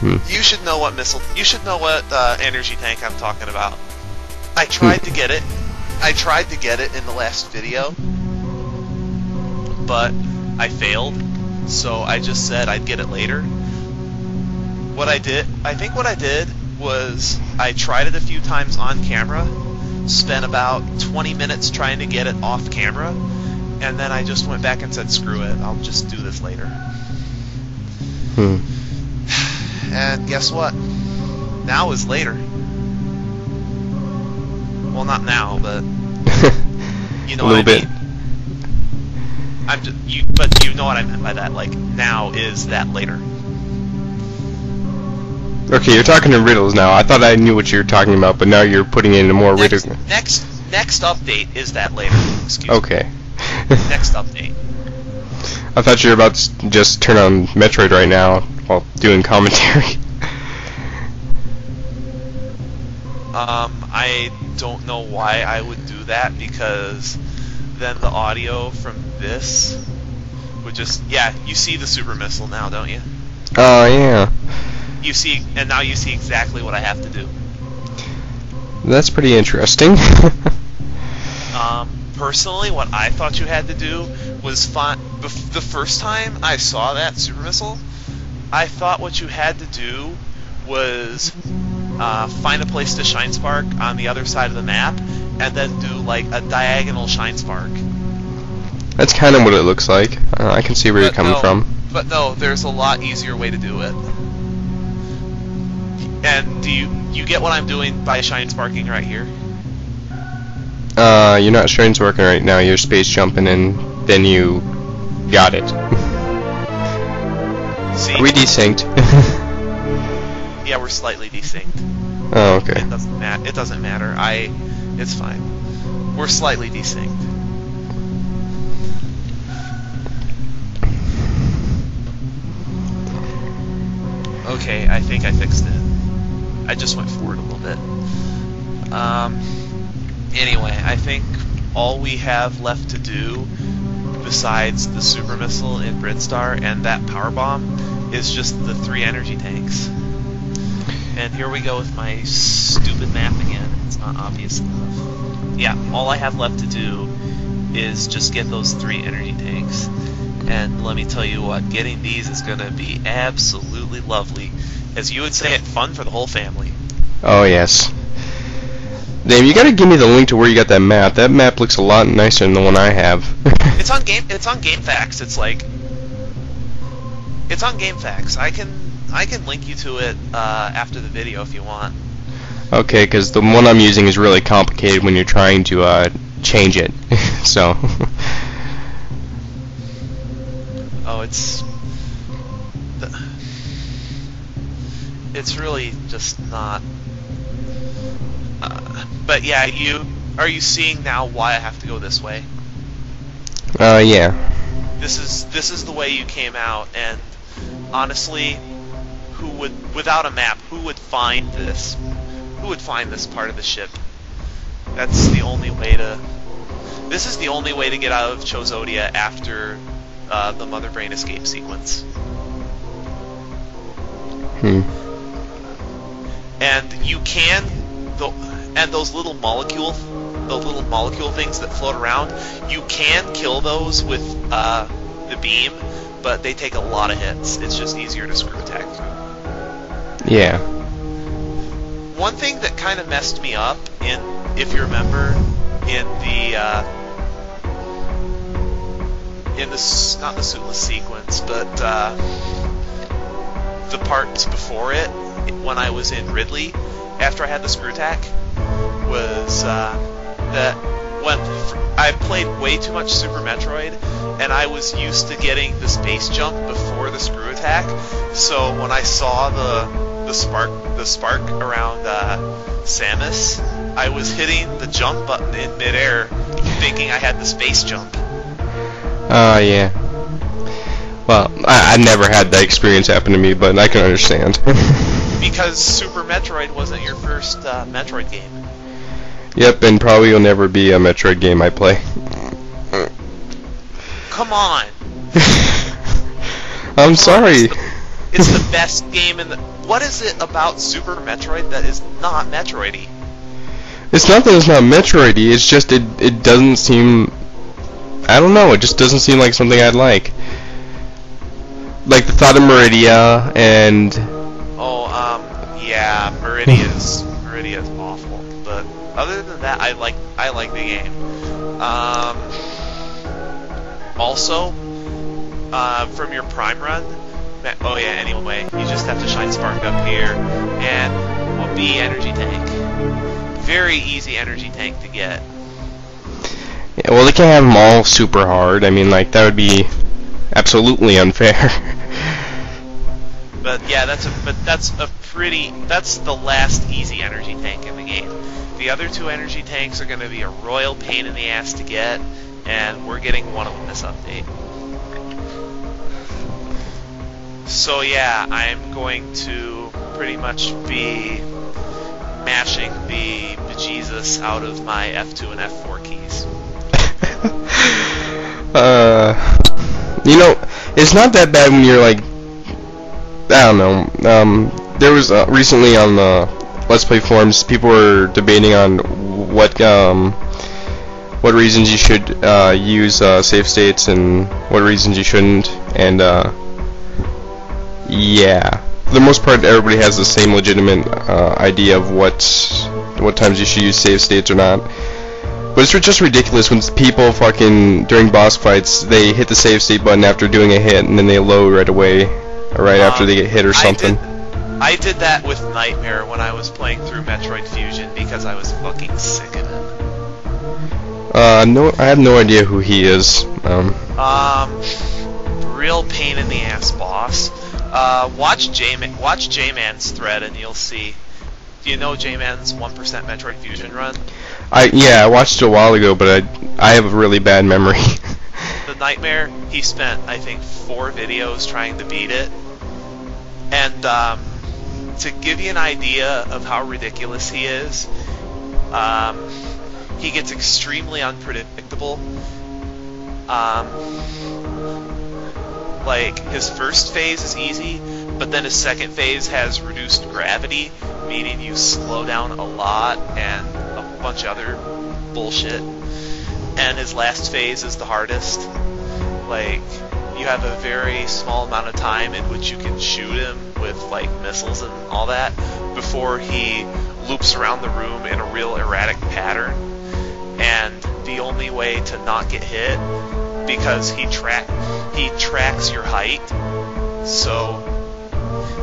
You should know what missile. You should know what energy tank I'm talking about. I tried to get it. I tried to get it in the last video, but I failed. So I just said I'd get it later. I think what I did was I tried it a few times on camera, spent about 20 minutes trying to get it off camera, and then I just went back and said, screw it, I'll just do this later. And guess what? Now is later. Well, not now, but you know a little what I bit. mean. But you know what I meant by that. Like, now is that later. Okay, you're talking in riddles now. I thought I knew what you were talking about, but now you're putting it in a more riddle. Next update is that later. Excuse me. Okay. Next update. I thought you were about to just turn on Metroid right now while doing commentary. I don't know why I would do that, because then the audio from this would just... Yeah, you see the super missile now, don't you? Oh, yeah. You see, and now you see exactly what I have to do. That's pretty interesting. Personally, what I thought you had to do was the first time I saw that super missile, I thought what you had to do was find a place to shine spark on the other side of the map, and then do like a diagonal shine spark. That's kind of what it looks like. I can see where you're coming from. But no, there's a lot easier way to do it. And do you get what I'm doing by shine sparking right here? You're not showing it's working right now. You're space jumping, and then you got it. See? Are we desynced? Yeah, we're slightly desynced. Oh, okay. It doesn't matter. It's fine. We're slightly desynced. Okay, I think I fixed it. I just went forward a little bit. Anyway, I think all we have left to do, besides the super missile in Bridstar and that power bomb, is just the 3 energy tanks. And here we go with my stupid map again. It's not obvious enough. Yeah, all I have left to do is just get those 3 energy tanks. And let me tell you what, getting these is going to be absolutely lovely. As you would say, it's fun for the whole family. Oh, yes. Damn, you gotta give me the link to where you got that map. That map looks a lot nicer than the one I have. It's on GameFAQs. It's on GameFAQs. I can link you to it after the video if you want. Okay, because the one I'm using is really complicated when you're trying to change it. So. Oh, it's really just not. But yeah, are you seeing now why I have to go this way? Yeah. This is the way you came out, and honestly, without a map, who would find this? Who would find this part of the ship? That's the only way to. This is the only way to get out of Chozodia after the Mother Brain escape sequence. And you can, and those little molecule things that float around, you can kill those with the beam, but they take a lot of hits. It's just easier to screw attack through. Yeah. One thing that kind of messed me up, if you remember, in the not the suitless sequence, but the parts before it, when I was in Ridley, after I had the screw attack, was that when I played way too much Super Metroid, and I was used to getting the space jump before the screw attack. So when I saw the spark around Samus, I was hitting the jump button in midair, thinking I had the space jump. Yeah. Well, I never had that experience happen to me, but I can understand. Because Super Metroid wasn't your first Metroid game. Yep, and probably will never be a Metroid game I play. Come on. I'm sorry. It's the best game in the. what is it about Super Metroid that is not Metroid-y? It's not that it's not Metroid-y, it's just it doesn't seem... I don't know, it just doesn't seem like something I'd like. Like the thought of Meridia and... yeah, Meridia's awful. But other than that, I like the game. Also, from your Prime run, oh yeah, anyway, you just have to shine Spark up here, and B energy tank. Very easy energy tank to get. Yeah, well, they can't have them all super hard. I mean, like, that would be absolutely unfair. But yeah, that's the last easy energy tank in the game. The other two energy tanks are going to be a royal pain in the ass to get, and we're getting one of them this update. So yeah, I'm going to pretty much be mashing the bejesus out of my F2 and F4 keys. You know, it's not that bad when you're like, I don't know. There was recently on the Let's Play forums, people were debating on what reasons you should use save states and what reasons you shouldn't, and yeah, for the most part, everybody has the same legitimate idea of what times you should use save states or not. But it's just ridiculous when people fucking, during boss fights, they hit the save state button after doing a hit, and then they load right away, right after they get hit or something. I did that with Nightmare when I was playing through Metroid Fusion because I was fucking sick of it. No, I have no idea who he is. Real pain in the ass boss. Watch J-Man's thread and you'll see. Do you know J-Man's 1% Metroid Fusion run? Yeah, I watched it a while ago, but I have a really bad memory. The Nightmare, he spent, I think, 4 videos trying to beat it. And, to give you an idea of how ridiculous he is, he gets extremely unpredictable. Like, his first phase is easy, but then his second phase has reduced gravity, meaning you slow down a lot, and a bunch of other bullshit. And his last phase is the hardest. Like, you have a very small amount of time in which you can shoot him with, like, missiles and all that, before he loops around the room in a real erratic pattern. And the only way to not get hit, because he tracks your height, so,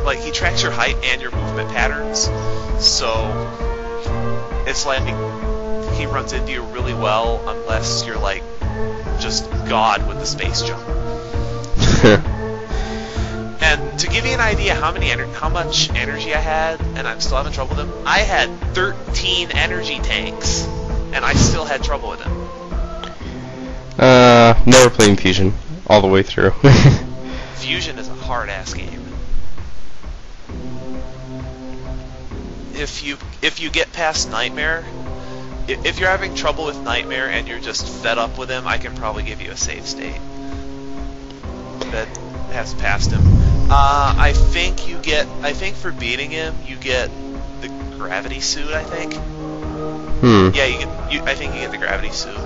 like, he tracks your height and your movement patterns, so it's like he runs into you really well unless you're, like, just God with the space jump. And to give you an idea how much energy I had, and I'm still having trouble with him, I had 13 energy tanks, and I still had trouble with him. Never playing Fusion all the way through. Fusion is a hard-ass game. If you get past Nightmare, if you're having trouble with Nightmare and you're just fed up with him, I can probably give you a save state that has passed him. I think for beating him, you get the gravity suit. I think. Hmm. Yeah, I think you get the gravity suit.